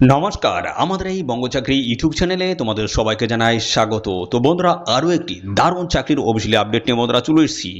নমস্কার, আমাদের এই বঙ্গচাকরি ইউটিউব চ্যানেলে তোমাদের সবাইকে জানাই স্বাগত। তো বন্ধুরা, আরও একটি দারুণ চাকরির অফিসিয়ালি আপডেট নিয়ে বন্ধুরা চলে এসেছি।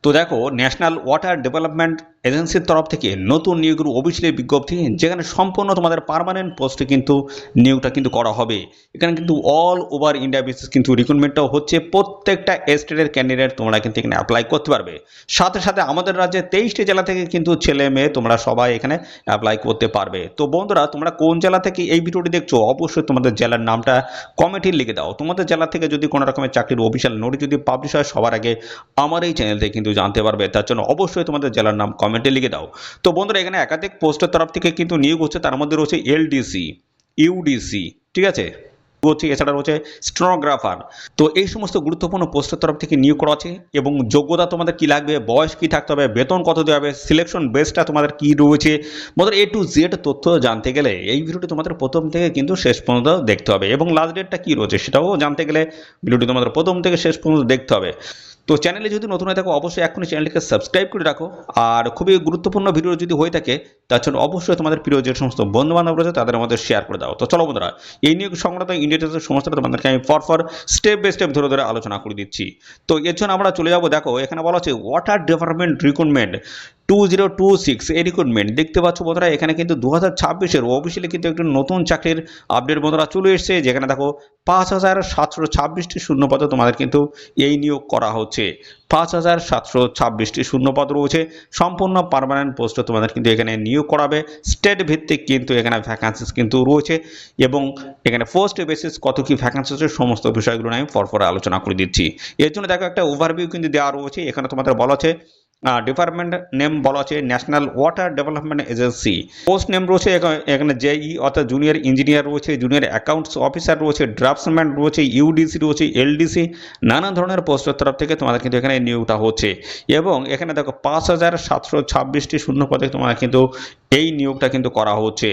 তো দেখো, ন্যাশনাল ওয়াটার ডেভেলপমেন্ট এজেন্সির তরফ থেকে নতুন নিয়োগের অফিসিয়ালি বিজ্ঞপ্তি, যেখানে সম্পূর্ণ তোমাদের পার্মানেন্ট পোস্টে কিন্তু নিয়োগটা কিন্তু করা হবে। এখানে কিন্তু অল ওভার ইন্ডিয়া বেসিস কিন্তু রিক্রুটমেন্টটাও হচ্ছে। প্রত্যেকটা স্টেটের ক্যান্ডিডেট তোমরা কিন্তু এখানে অ্যাপ্লাই করতে পারবে। সাথে সাথে আমাদের রাজ্যে 23টি জেলা থেকে কিন্তু ছেলে মেয়ে তোমরা সবাই এখানে অ্যাপ্লাই করতে পারবে। তো বন্ধুরা, তোমরা কোন জেলা থেকে এই ভিডিওটি দেখছো অবশ্যই তোমাদের জেলার নামটা কমেন্টে লিখে দাও। তোমাদের জেলা থেকে যদি কোনো রকমের চাকরির অফিসিয়াল নোটিশ যদি পাবলিশ হয়, সবার আগে আমার এই চ্যানেল থেকে কিন্তু জানতে পারবে। তার জন্য অবশ্যই তোমাদের জেলার নাম কমেন্টে লিখে দাও। তো বন্ধুরা, এখানে একাধিক পোস্টের তরফ থেকে কিন্তু নিয়োগ হচ্ছে। তার মধ্যে রয়েছে এলডিসি, ইউডিসি, ঠিক আছে, হচ্ছে, এছাড়া রয়েছে স্টেনোগ্রাফার। তো এই সমস্ত গুরুত্বপূর্ণ পোস্টের তরফ থেকে নিয়োগ করা আছে। এবং যোগ্যতা তোমাদের কি লাগবে, বয়স কি থাকতে হবে, বেতন কত দেওয়া হবে, সিলেকশন বেসটা তোমাদের কি রয়েছে, বন্ধুরা এ টু জেড তথ্য জানতে গেলে এই ভিডিওটি তোমাদের প্রথম থেকে কিন্তু শেষ পর্যন্ত দেখতে হবে। এবং লাস্ট ডেটটা কি রয়েছে সেটাও জানতে গেলে ভিডিওটি তোমাদের প্রথম থেকে শেষ পর্যন্ত দেখতে হবে। তো চ্যানেলে যদি নতুন হয়ে থাকো অবশ্যই এখনই চ্যানেলটিকে সাবস্ক্রাইব করে রাখো। আর খুবই গুরুত্বপূর্ণ ভিডিও যদি হয়ে থাকে তার জন্য অবশ্যই তোমাদের প্রিয় যে সমস্ত বন্ধু বান্ধব রয়েছে তাদের মধ্যে শেয়ার করে দাও। তো চলো বন্ধুরা, এই নিয়োগ সংক্রান্ত ইন্ডিয়াতে সমস্ত তোমাদেরকে আমি পরপর স্টেপ বাই স্টেপ ধরে ধরে আলোচনা করে দিচ্ছি। তো এর জন্য আমরা চলে যাবো। দেখো, এখানে বলা হচ্ছে ওয়াটার ডিপার্টমেন্ট রিক্রুটমেন্ট 2026 এই রিক্রুটমেন্ট দেখতে পাচ্ছ বন্ধুরা। এখানে কিন্তু 2026-এর অফিসিয়ালি কিন্তু একটি নতুন চাকরির আপডেট বন্ধুরা চলে এসেছে, যেখানে দেখো 5726টি শূন্যপদে তোমাদের কিন্তু এই নিয়োগ করা হচ্ছে। 5726টি শূন্যপদ রয়েছে। সম্পূর্ণ পার্মানেন্ট পোস্টে তোমাদের কিন্তু এখানে নিয়োগ করাবে। স্টেট ভিত্তিক কিন্তু এখানে ভ্যাকান্সিস কিন্তু রয়েছে। এবং এখানে পোস্ট বেসিস কত কি ভ্যাকান্সি আছে সমস্ত বিষয়গুলো আমি পরপর আলোচনা করে দিচ্ছি। এর জন্য দেখো একটা ওভারভিউ কিন্তু দেওয়া রয়েছে। এখানে তোমাদের বলা আছে ডিপার্টমেন্ট নেম বলা আছে national water development agency. Post name রয়েছে এখানে জেই অর্থাৎ জুনিয়র ইঞ্জিনিয়ার রয়েছে, জুনিয়র অ্যাকাউন্টস অফিসার রয়েছে, ড্রাফটসম্যান রয়েছে, ইউডিসি রয়েছে, এলডিসি, নানা ধরনের পোস্টের তরফ থেকে তোমাদের কিন্তু এখানে নিয়োগটা হচ্ছে। এবং এখানে দেখো 5726টি শূন্য পদে তোমাদের কিন্তু এই নিয়োগটা কিন্তু করা হচ্ছে।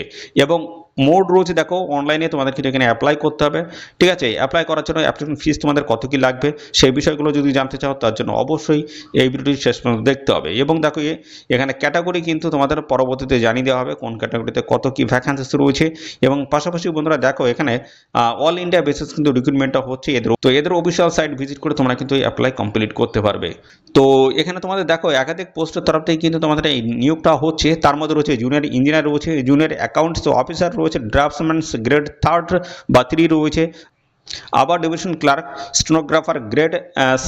এবং মোড রয়েছে, দেখো অনলাইনে তোমাদের কিন্তু এখানে অ্যাপ্লাই করতে হবে। ঠিক আছে, অ্যাপ্লাই করার জন্য অ্যাপ্লিকেশন ফিস তোমাদের কত কি লাগবে সেই বিষয়গুলো যদি জানতে চাও তার জন্য অবশ্যই এই ভিডিওটি শেষ পর্যন্ত দেখতে হবে। এবং দেখো এখানে ক্যাটাগরি কিন্তু তোমাদের পরবর্তীতে জানিয়ে দেওয়া হবে কোন ক্যাটাগরিতে কত কি ভ্যাকান্সিস রয়েছে। এবং পাশাপাশি বন্ধুরা দেখো, এখানে অল ইন্ডিয়া বেসিস কিন্তু রিক্রুটমেন্টটা হচ্ছে এদের অফিসিয়াল সাইট ভিজিট করে তোমরা কিন্তু অ্যাপ্লাই কমপ্লিট করতে পারবে। তো এখানে তোমাদের দেখো একাধিক পোস্টের তরফ থেকে কিন্তু তোমাদের এই নিয়োগটা হচ্ছে। তার মধ্যে রয়েছে জুনিয়র ইঞ্জিনিয়ার রয়েছে, জুনিয়র অ্যাকাউন্টস অফিসার রয়েছে, ড্রাফটসম্যান গ্রেড 3 বা 3 রয়েছে, আবার ডিভিশন ক্লার্ক, স্টেনোগ্রাফার গ্রেড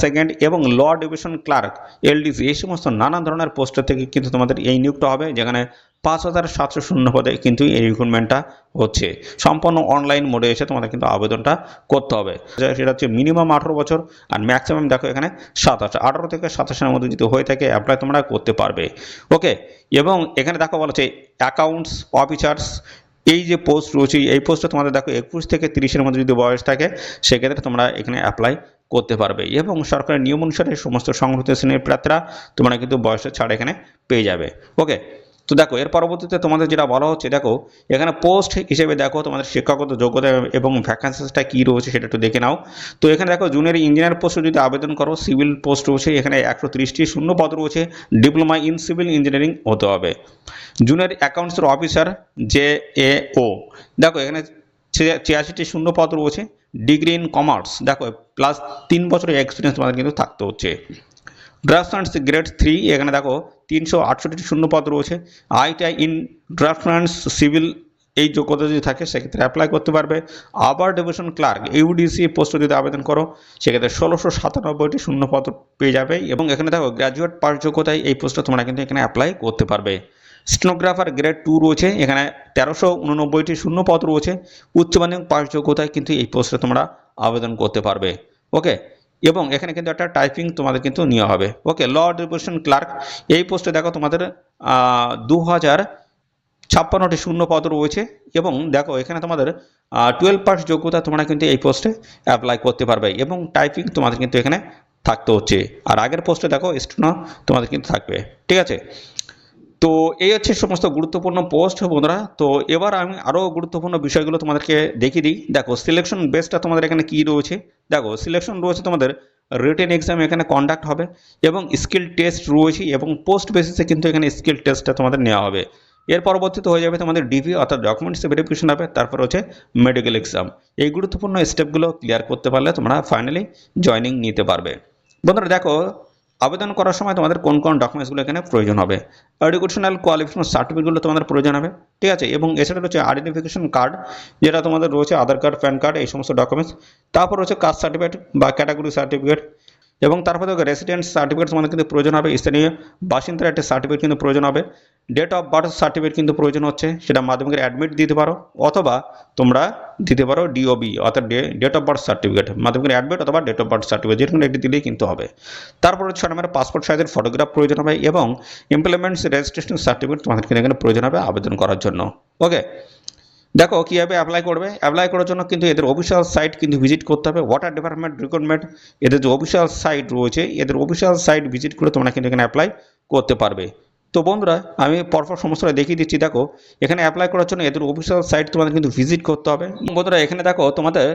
2 এবং ল ডিভিশন ক্লার্ক এলডিসি, এই সমস্ত নানা ধরনের পোস্টের থেকে কিন্তু তোমাদের এই নিয়োগটা হবে। যেখানে 5700 শূন্য পদে কিন্তু এই রিক্রুটমেন্টটা হচ্ছে। সম্পূর্ণ অনলাইন মোডে এসে তোমাদের কিন্তু আবেদনটা করতে হবে। সেটা হচ্ছে মিনিমাম 18 বছর আর ম্যাক্সিমাম দেখো এখানে 27, 18 থেকে 27-এর মধ্যে যদি হয়ে থাকে অ্যাপ্লাই তোমরা করতে পারবে। ওকে, এবং এখানে দেখো বলা হচ্ছে অ্যাকাউন্টস অফিসার্স, এই যে পোস্ট রয়েছে এই পোস্টে তোমাদের দেখো 21 থেকে 30-এর মধ্যে যদি বয়স থাকে সেক্ষেত্রে তোমরা এখানে অ্যাপ্লাই করতে পারবে। এবং সরকারের নিয়ম অনুসারে সমস্ত সংহত শ্রেণীর প্রার্থীরা তোমরা কিন্তু বয়সের ছাড় এখানে পেয়ে যাবে। ওকে, তো দেখো এর পরবর্তীতে তোমাদের যেটা বলা হচ্ছে, দেখো এখানে পোস্ট হিসেবে দেখো তোমাদের শিক্ষাগত যোগ্যতা এবং ভ্যাকান্সিসটা কী রয়েছে সেটা একটু দেখে নাও। তো এখানে দেখো জুনিয়র ইঞ্জিনিয়ার পোস্টে যদি আবেদন করো, সিভিল পোস্ট রয়েছে এখানে 130টি শূন্য পদ রয়েছে, ডিপ্লোমা ইন সিভিল ইঞ্জিনিয়ারিং হতে হবে। জুনিয়র অ্যাকাউন্টসের অফিসার JAO, দেখো এখানে 86টি শূন্য পদ রয়েছে। ডিগ্রি ইন কমার্স, দেখো প্লাস 3 বছরের এক্সপিরিয়েন্স তোমাদের কিন্তু থাকতে হচ্ছে। ড্রাফটসম্যান গ্রেড 3, এখানে দেখো 368টি শূন্য পদ রয়েছে। ITI ইন ড্রাফটসম্যান সিভিল, এই যোগ্যতা যদি থাকে সেক্ষেত্রে অ্যাপ্লাই করতে পারবে। আবার ডিভিশন ক্লার্ক ইউডিসি পোস্টে যদি আবেদন করো সেক্ষেত্রে 1697টি শূন্য পদ পেয়ে যাবে। এবং এখানে দেখো গ্র্যাজুয়েট পাস যোগ্যতায় এই পোস্টে তোমরা কিন্তু এখানে অ্যাপ্লাই করতে পারবে। স্টেনোগ্রাফার গ্রেড 2 রয়েছে, এখানে 1389টি শূন্য পদ রয়েছে। উচ্চ মাধ্যমিক পাস যোগ্যতায় কিন্তু এই পোস্টে তোমরা আবেদন করতে পারবে। ওকে, এবং এখানে কিন্তু একটা টাইপিং তোমাদের কিন্তু নেওয়া হবে। ওকে, ল ডিভিশন ক্লার্ক, এই পোস্টে দেখো তোমাদের 2056টি শূন্য পদ রয়েছে। এবং দেখো এখানে তোমাদের 12 পাস যোগ্যতা তোমরা কিন্তু এই পোস্টে অ্যাপ্লাই করতে পারবে। এবং টাইপিং তোমাদের কিন্তু এখানে থাকতে হচ্ছে। আর আগের পোস্টে দেখো স্টেনো তোমাদের কিন্তু থাকবে। ঠিক আছে, তো এই হচ্ছে সমস্ত গুরুত্বপূর্ণ পোস্ট বন্ধুরা। তো এবার আমি আরও গুরুত্বপূর্ণ বিষয়গুলো তোমাদেরকে দেখিয়ে দিই। দেখো সিলেকশন বেসটা তোমাদের এখানে কী রয়েছে। দেখো সিলেকশন রয়েছে তোমাদের রিটেন এক্সাম এখানে কন্ডাক্ট হবে এবং স্কিল টেস্ট রয়েছে এবং পোস্ট বেসিসে কিন্তু এখানে স্কিল টেস্টটা তোমাদের নেওয়া হবে। এর পরবর্তীতে হয়ে যাবে তোমাদের ডিভি অর্থাৎ ডকুমেন্টস ভেরিফিকেশন হবে, তারপর হচ্ছে মেডিকেল এক্সাম। এই গুরুত্বপূর্ণ স্টেপগুলো ক্লিয়ার করতে পারলে তোমরা ফাইনালি জয়েনিং নিতে পারবে। বন্ধুরা দেখো, আবেদন করার সময় তোমাদের কোন কোন ডকুমেন্টসগুলো এখানে প্রয়োজন হবে। এডুকেশনাল কোয়ালিফিকেশন সার্টিফিকেটগুলো তোমাদের প্রয়োজন হবে, ঠিক আছে, এবং এছাড়া রয়েছে আইডেন্টিফিকেশন কার্ড, যেটা তোমাদের রয়েছে আধার কার্ড, প্যান কার্ড, এই সমস্ত ডকুমেন্টস। তারপর হচ্ছে কাস্ট সার্টিফিকেট বা ক্যাটাগরি সার্টিফিকেট, এবং তারপরে রেসিডেন্স সার্টিফিকেট তোমাদের কিন্তু প্রয়োজন হবে, স্থানীয় বাসিন্দার একটা সার্টিফিকেট কিন্তু প্রয়োজন হবে। ডেট অফ বার্থ সার্টিফিকেট কিন্তু প্রয়োজন হচ্ছে, সেটা মাধ্যমিকের অ্যাডমিট দিতে পারো অথবা তোমরা দিতে পারো ডিওবি অর্থাৎ ডেট অফ বার্থ সার্টিফিকেট, মাধ্যমিকের অ্যাডমিট অথবা ডেট অফ বার্থ সার্টিফিকেট, যে কোনো একটি দিলেই কিন্তু হবে। তারপর হচ্ছে আমার পাসপোর্ট সাইজের ফটোগ্রাফ প্রয়োজন হবে এবং এমপ্লয়মেন্টস রেজিস্ট্রেশন সার্টিফিকেট তোমাদের কিন্তু এখানে প্রয়োজন হবে আবেদন করার জন্য। ওকে, দেখো কীভাবে অ্যাপ্লাই করবে। অ্যাপ্লাই করার জন্য কিন্তু এদের অফিসিয়াল সাইট কিন্তু ভিজিট করতে হবে। ওয়াটার ডিপার্টমেন্ট রিক্রুটমেন্ট, এদের যে অফিসিয়াল সাইট রয়েছে, এদের অফিসিয়াল সাইট ভিজিট করে তোমরা কিন্তু এখানে অ্যাপ্লাই করতে পারবে। তো বন্ধুরা, আমি পরপর সমস্তটা দেখিয়ে দিচ্ছি। দেখো, এখানে অ্যাপ্লাই করার জন্য এদের অফিসিয়াল সাইট তোমাদের কিন্তু ভিজিট করতে হবে। বন্ধুরা, এখানে দেখো তোমাদের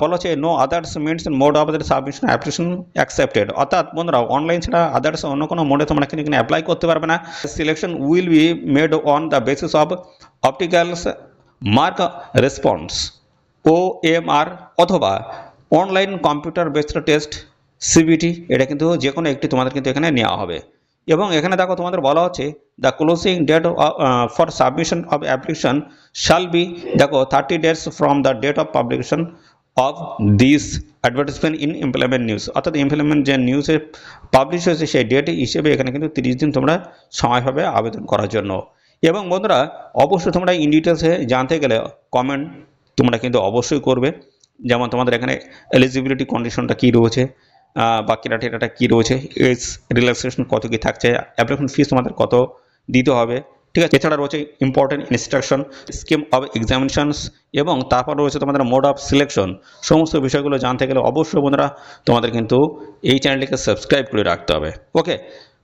বলা হচ্ছে no others means mode of the submission application accepted, অর্থাৎ বন্ধুরা অনলাইন ছাড়া আদার্স অন্য কোনো মোডে তোমরা কিন্তু এখানে অ্যাপ্লাই করতে পারবে না। Selection will be made on the basis of opticals mark response OMR অথবা online computer based test CBT, এটা কিন্তু যে কোনো একটি তোমাদের কিন্তু এখানে নেওয়া হবে। এবং এখানে দেখো তোমাদের বলা হচ্ছে the closing date for submission of application shall be, দেখো 30 days from the date of publication of this advertisement in employment news, অর্থাৎ এমপ্লয়মেন্ট যে নিউজে পাবলিশ হয়েছে সেই ডেট হিসেবে এখানে কিন্তু 30 দিন তোমরা সময় পাবে আবেদন করার জন্য। এবং বন্ধুরা, অবশ্যই তোমরা ইন ডিটেলসে জানতে গেলে কমেন্ট তোমরা কিন্তু অবশ্যই করবে, যেমন তোমাদের এখানে এলিজিবিলিটি কন্ডিশনটা কী রয়েছে বা ক্রাইটেরিয়াটা কী রয়েছে, এজ রিল্যাক্সেশন কত কী থাকছে, অ্যাপ্লিকেশন ফিস তোমাদের কত দিতে হবে, ঠিক আছে। এছাড়া রয়েছে important instruction, scheme of examinations, এবং তারপর রয়েছে তোমাদের মোড অফ সিলেকশন। সমস্ত বিষয়গুলো জানতে গেলে অবশ্যই বন্ধুরা তোমাদের কিন্তু এই চ্যানেলটিকে সাবস্ক্রাইব করে রাখতে হবে। ওকে,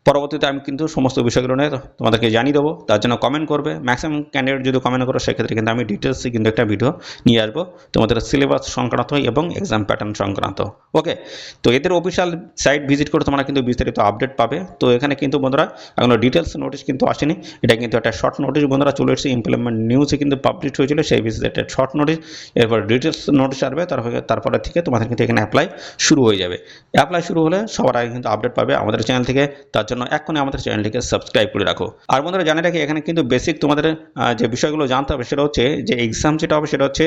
পরবর্তীতে আমি কিন্তু সমস্ত বিষয়গুলো নিয়ে তোমাদেরকে জানিয়ে দেবো, তার জন্য কমেন্ট করবে। ম্যাক্সিমাম ক্যান্ডিডেট যদি কমেন্ট করো সেক্ষেত্রে কিন্তু আমি ডিটেলসে কিন্তু একটা ভিডিও নিয়ে আসবো তোমাদের সিলেবাস সংক্রান্ত এবং এক্সাম প্যাটার্ন সংক্রান্ত। ওকে, তো এদের অফিসিয়াল সাইট ভিজিট করে তোমরা কিন্তু বিস্তারিত আপডেট পাবে। তো এখানে কিন্তু বন্ধুরা এখনো ডিটেলস নোটিশ কিন্তু আসেনি, এটা কিন্তু একটা শর্ট নোটিশ বন্ধুরা চলে এসেছে, এমপ্লয়মেন্ট নিউজে কিন্তু পাবলিশ হয়েছিল, সেই বেসিসে একটা শর্ট নোটিশ, এরপর ডিটেলস নোটিশ আসবে, তারপরে থেকে তোমাদের কিন্তু এখানে অ্যাপ্লাই শুরু হয়ে যাবে। অ্যাপ্লাই শুরু হলে সবার আগে কিন্তু আপডেট পাবে আমাদের চ্যানেল থেকে, তার জন্য এখনই আমাদের চ্যানেলটিকে সাবস্ক্রাইব করে রাখো। আর বন্ধুরা জানে রাখি, এখানে কিন্তু বেসিক তোমাদের যে বিষয়গুলো জানতে হবে সেটা হচ্ছে যে এক্সাম যেটা হবে সেটা হচ্ছে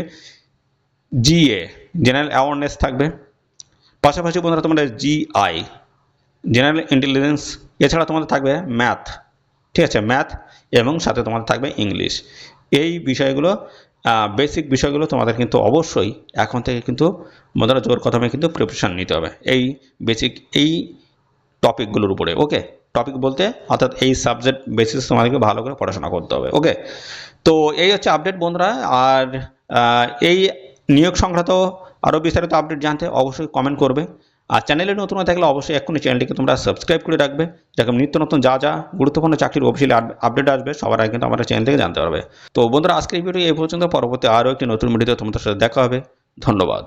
GA জেনারেল অ্যাওয়ারনেস থাকবে, পাশাপাশি বন্ধুরা তোমাদের GI জেনারেল ইন্টেলিজেন্স, এছাড়া তোমাদের থাকবে ম্যাথ, ঠিক আছে, ম্যাথ, এবং সাথে তোমাদের থাকবে ইংলিশ। এই বিষয়গুলো বেসিক বিষয়গুলো তোমাদের কিন্তু অবশ্যই এখন থেকে কিন্তু বন্ধুরা জোর কদমে কিন্তু প্রিপারেশন নিতে হবে এই বেসিক এই টপিকগুলোর উপরে। ওকে, টপিক বলতে অর্থাৎ এই সাবজেক্ট বেসিস তোমাদেরকে ভালো করে পড়াশোনা করতে হবে। ওকে, তো এই হচ্ছে আপডেট বন্ধুরা। আর এই নিয়োগ সংক্রান্ত আরও বিস্তারিত আপডেট জানতে অবশ্যই কমেন্ট করবে। আর চ্যানেলে নতুন হয়ে থাকলে অবশ্যই এক্ষুনি চ্যানেলটিকে তোমরা সাবস্ক্রাইব করে রাখবে, যেরকম নিত্য নতুন যা গুরুত্বপূর্ণ চাকরির অফিসিয়াল আপডেট আসবে সবার আগে কিন্তু আমাদের চ্যানেল থেকে জানতে পারবে। তো বন্ধুরা, আজকের ভিডিও এই পর্যন্ত, পরবর্তী আরও একটি নতুন ভিডিওতে তোমাদের সাথে দেখা হবে। ধন্যবাদ।